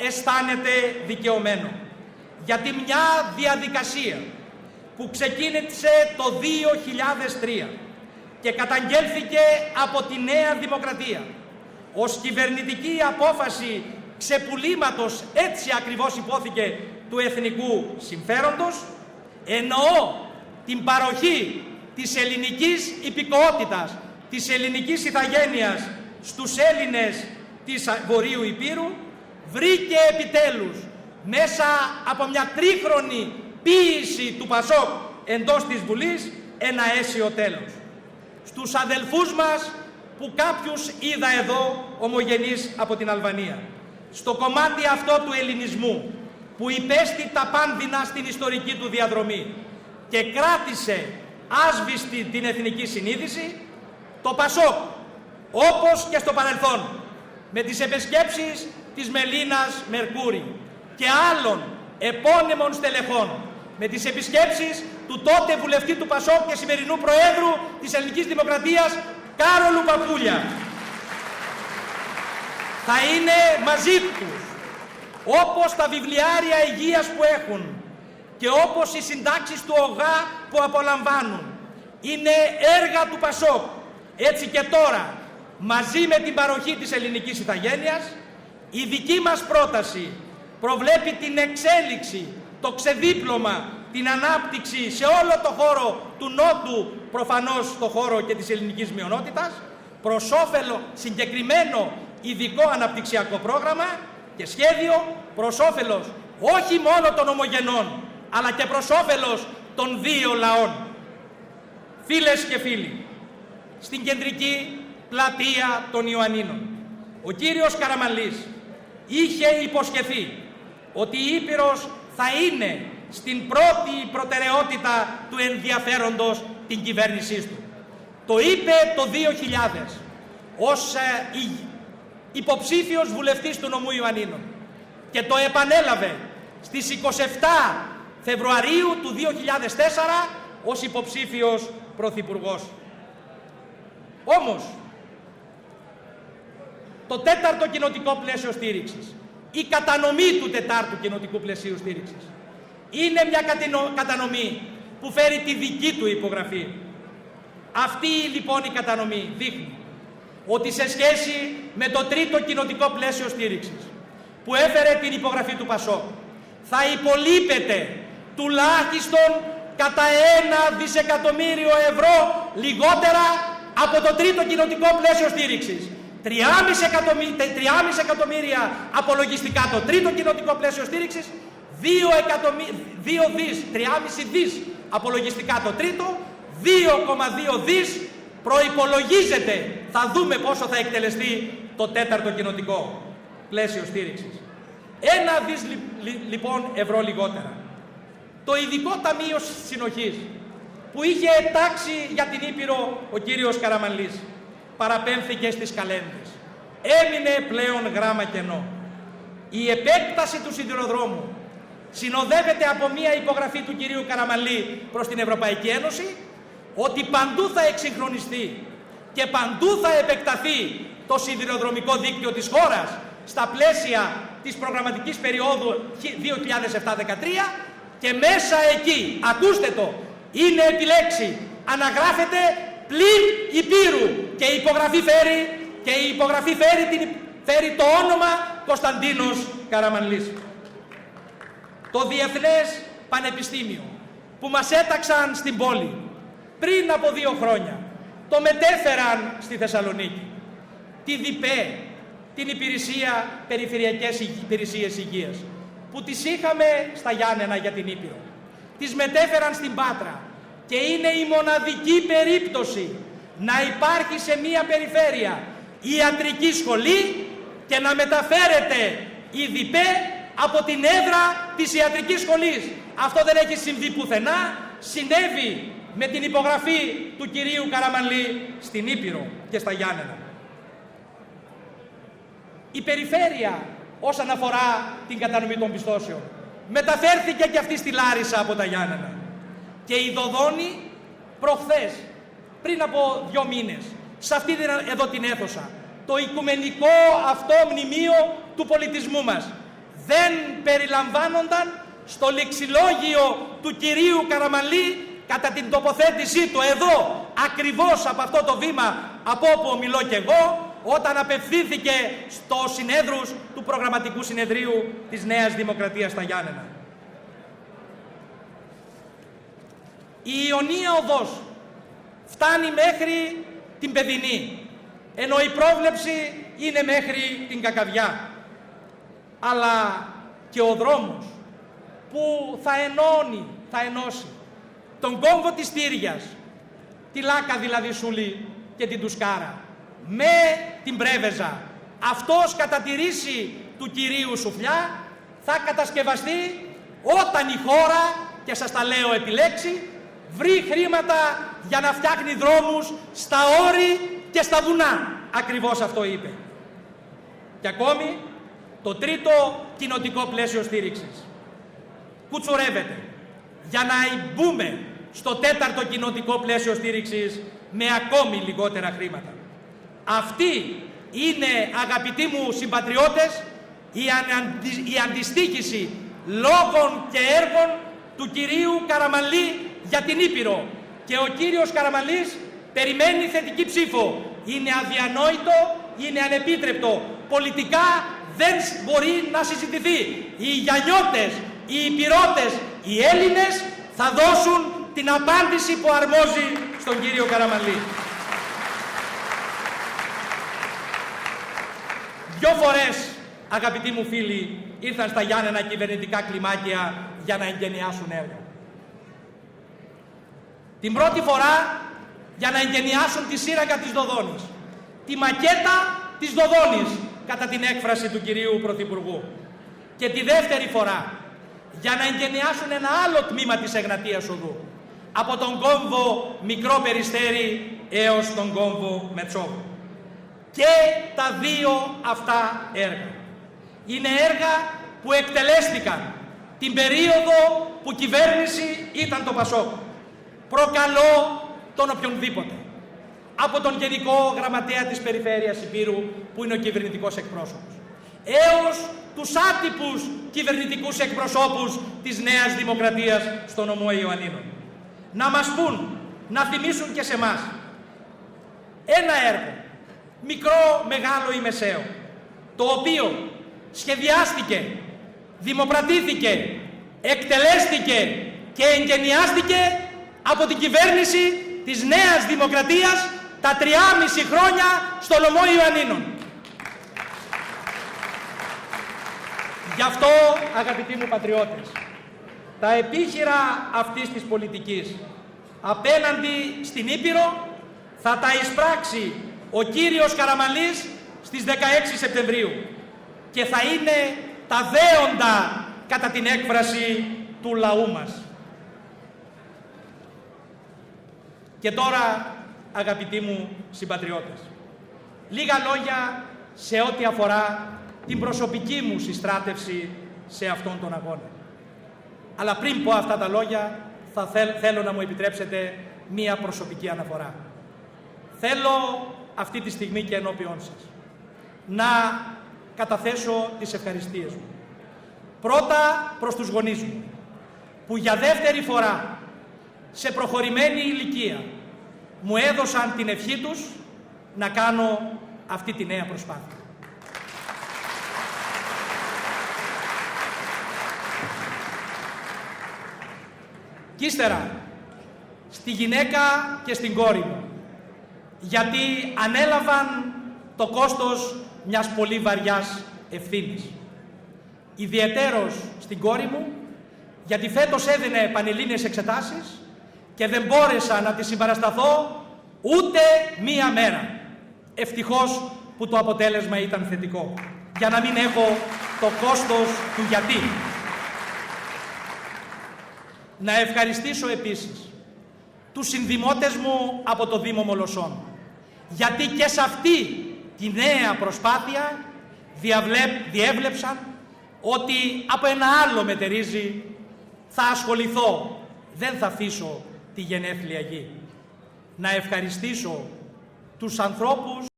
αισθάνεται δικαιωμένο. Γιατί μια διαδικασία που ξεκίνησε το 2003 και καταγγέλθηκε από τη Νέα Δημοκρατία ως κυβερνητική απόφαση ξεπουλήματος, έτσι ακριβώς υπόθηκε, του εθνικού συμφέροντος, εννοώ την παροχή της ελληνικής υπηκοότητας, της ελληνικής ηθαγένειας στους Έλληνες της Βορείου Ηπείρου, βρήκε επιτέλους μέσα από μια τρίχρονη ποίηση του ΠΑΣΟΚ εντός της Βουλής ένα αίσιο τέλος. Στους αδελφούς μας που κάποιους είδα εδώ ομογενείς από την Αλβανία, στο κομμάτι αυτό του ελληνισμού που υπέστη τα πάνδυνα στην ιστορική του διαδρομή και κράτησε άσβηστη την εθνική συνείδηση, το ΠΑΣΟΚ, όπως και στο παρελθόν, με τις επισκέψεις της Μελίνας Μερκούρη και άλλων επώνυμων στελεχών, με τις επισκέψεις του τότε βουλευτή του ΠΑΣΟΚ και σημερινού Προέδρου της Ελληνικής Δημοκρατίας, Κάρολου Παπούλια, θα είναι μαζί τους, όπως τα βιβλιάρια υγείας που έχουν και όπως οι συντάξεις του ΟΓΑ που απολαμβάνουν. Είναι έργα του ΠΑΣΟΚ. Έτσι και τώρα, μαζί με την παροχή της ελληνικής ηθαγένειας, η δική μας πρόταση προβλέπει την εξέλιξη, το ξεδίπλωμα, την ανάπτυξη σε όλο το χώρο του Νότου, προφανώς στο χώρο και της ελληνικής μειονότητας, προς όφελο συγκεκριμένο ειδικό αναπτυξιακό πρόγραμμα και σχέδιο προς όφελος όχι μόνο των ομογενών, αλλά και προς όφελος των δύο λαών. Φίλες και φίλοι, στην κεντρική πλατεία των Ιωαννίνων, ο κύριος Καραμανλής είχε υποσχεθεί ότι η Ήπειρος θα είναι στην πρώτη προτεραιότητα του ενδιαφέροντος την κυβέρνησής του. Το είπε το 2000 ως υποψήφιος βουλευτής του νομού Ιωαννίνων και το επανέλαβε στις 27 Φεβρουαρίου του 2004 ως υποψήφιος πρωθυπουργός. Όμως, το τέταρτο κοινοτικό πλαίσιο στήριξης, η κατανομή του τετάρτου κοινοτικού πλαισίου στήριξης, είναι μια κατανομή που φέρει τη δική του υπογραφή. Αυτή λοιπόν η κατανομή δείχνει ότι σε σχέση με το τρίτο κοινοτικό πλαίσιο στήριξης που έφερε την υπογραφή του ΠΑΣΟΚ, θα υπολείπεται τουλάχιστον κατά 1 δισεκατομμύριο ευρώ λιγότερα από το τρίτο κοινοτικό πλαίσιο στήριξης. 3,5 εκατομμύρια απολογιστικά το τρίτο κοινοτικό πλαίσιο στήριξης, 3,5 δις απολογιστικά το τρίτο, 2,2 δις προϋπολογίζεται, θα δούμε πόσο θα εκτελεστεί το τέταρτο κοινοτικό πλαίσιο στήριξης. 1 δις λοιπόν ευρώ λιγότερα. Το ειδικό ταμείο συνοχής που είχε ετάξει για την Ήπειρο ο κύριος Καραμανλής παραπέμφθηκε στις καλένδες. Έμεινε πλέον γράμμα κενό. Η επέκταση του σιδηροδρόμου συνοδεύεται από μία υπογραφή του κυρίου Καραμανλή προς την Ευρωπαϊκή Ένωση ότι παντού θα εξυγχρονιστεί και παντού θα επεκταθεί το σιδηροδρομικό δίκτυο της χώρας στα πλαίσια της προγραμματικής περίοδου 2007-2013 και μέσα εκεί, ακούστε το, είναι επιλέξει, αναγράφεται πλην Ηπείρου και η υπογραφή φέρει το όνομα Κωνσταντίνος Καραμανλής. Το Διεθνές Πανεπιστήμιο που μας έταξαν στην πόλη πριν από 2 χρόνια, το μετέφεραν στη Θεσσαλονίκη. Τη ΔΙΠΕ, την Υπηρεσία Περιφερειακές Υπηρεσίες Υγείας, που τις είχαμε στα Γιάννενα για την Ήπειρο. Τις μετέφεραν στην Πάτρα και είναι η μοναδική περίπτωση να υπάρχει σε μία περιφέρεια ιατρική σχολή και να μεταφέρεται η ΔΙΠΕ από την έδρα της ιατρικής σχολής. Αυτό δεν έχει συμβεί πουθενά, συνέβη με την υπογραφή του κυρίου Καραμανλή στην Ήπειρο και στα Γιάννενα. Η περιφέρεια όσον αφορά την κατανομή των πιστώσεων μεταφέρθηκε και αυτή στη Λάρισα από τα Γιάννενα. Και η Δοδόνη προχθές, πριν από 2 μήνες, σε αυτή εδώ την αίθουσα, το οικουμενικό αυτό μνημείο του πολιτισμού μας, δεν περιλαμβάνονταν στο λεξιλόγιο του κυρίου Καραμανλή κατά την τοποθέτησή του εδώ, ακριβώς από αυτό το βήμα από όπου μιλώ και εγώ, όταν απευθύνθηκε στους συνέδρους του Προγραμματικού Συνεδρίου της Νέας Δημοκρατίας στα Γιάννενα. Η Ιωνία Οδός φτάνει μέχρι την Παιδινή, ενώ η πρόβλεψη είναι μέχρι την Κακαβιά. Αλλά και ο δρόμος που θα ενώσει τον κόμβο της Τύριας, τη Λάκα δηλαδή Σούλη και την Τουσκάρα, με την Πρέβεζα, αυτός κατά τη ρίση του κυρίου Σουφλιά, θα κατασκευαστεί όταν η χώρα, και σας τα λέω επιλέξει, βρει χρήματα για να φτιάχνει δρόμους στα όρη και στα βουνά. Ακριβώς αυτό είπε. Και ακόμη, το τρίτο κοινοτικό πλαίσιο στήριξης κουτσουρεύεται για να μπούμε στο τέταρτο κοινοτικό πλαίσιο στήριξης με ακόμη λιγότερα χρήματα. Αυτή είναι, αγαπητοί μου συμπατριώτες, η αντιστοίχηση λόγων και έργων του κυρίου Καραμανλή για την Ήπειρο. Και ο κύριος Καραμανλής περιμένει θετική ψήφο. Είναι αδιανόητο, είναι ανεπίτρεπτο. Πολιτικά δεν μπορεί να συζητηθεί. Οι Γιαννιώτες, οι Ηπειρώτες, οι Έλληνες θα δώσουν την απάντηση που αρμόζει στον κύριο Καραμανλή. 2 φορές, αγαπητοί μου φίλοι, ήρθαν στα Γιάννενα κυβερνητικά κλιμάκια για να εγκαινιάσουν έργα. Την πρώτη φορά για να εγκαινιάσουν τη σύραγγα της Δοδόνης, τη μακέτα της Δοδόνης, κατά την έκφραση του κυρίου Πρωθυπουργού. Και τη δεύτερη φορά για να εγκαινιάσουν ένα άλλο τμήμα της Εγνατίας Οδού, από τον κόμβο Μικρό Περιστέρι έως τον κόμβο Μετσόβου. Και τα 2 αυτά έργα είναι έργα που εκτελέστηκαν την περίοδο που κυβέρνηση ήταν το ΠΑΣΟΚ. Προκαλώ τον οποιονδήποτε, από τον Γενικό Γραμματέα της Περιφέρειας Ηπείρου, που είναι ο κυβερνητικός εκπρόσωπος, έως τους άτυπους κυβερνητικούς εκπροσώπους της Νέας Δημοκρατίας στο νομό Ιωαννίνων, να μας πούν, να θυμίσουν και σε εμάς ένα έργο, μικρό, μεγάλο ή μεσαίο, το οποίο σχεδιάστηκε, δημοπρατήθηκε, εκτελέστηκε και εγκαινιάστηκε από την κυβέρνηση της Νέας Δημοκρατίας τα 3,5 χρόνια στο νομό Ιωαννίνων. Γι' αυτό, αγαπητοί μου πατριώτες, τα επίχειρα αυτής της πολιτικής απέναντι στην Ήπειρο θα τα εισπράξει ο κύριος Καραμανλής στις 16 Σεπτεμβρίου και θα είναι τα δέοντα, κατά την έκφραση του λαού μας. Και τώρα, αγαπητοί μου συμπατριώτες, λίγα λόγια σε ό,τι αφορά την προσωπική μου συστράτευση σε αυτόν τον αγώνα. Αλλά πριν πω αυτά τα λόγια, θέλω να μου επιτρέψετε μία προσωπική αναφορά. Θέλω αυτή τη στιγμή και ενώπιόν σας να καταθέσω τις ευχαριστίες μου. Πρώτα προς τους γονείς μου, που για δεύτερη φορά σε προχωρημένη ηλικία μου έδωσαν την ευχή τους να κάνω αυτή τη νέα προσπάθεια. Κι ύστερα στη γυναίκα και στην κόρη μου, γιατί ανέλαβαν το κόστος μιας πολύ βαριάς ευθύνης. Ιδιαιτέρως στην κόρη μου, γιατί φέτος έδινε πανελλήνιες εξετάσεις και δεν μπόρεσα να τη συμπαρασταθώ ούτε μία μέρα. Ευτυχώς που το αποτέλεσμα ήταν θετικό, για να μην έχω το κόστος του γιατί. Να ευχαριστήσω επίσης τους συνδημότες μου από το Δήμο Μολοσσών, γιατί και σε αυτή τη νέα προσπάθεια διέβλεψαν ότι από ένα άλλο μετερίζει θα ασχοληθώ, δεν θα αφήσω τη γενέθλια γη. Να ευχαριστήσω τους ανθρώπους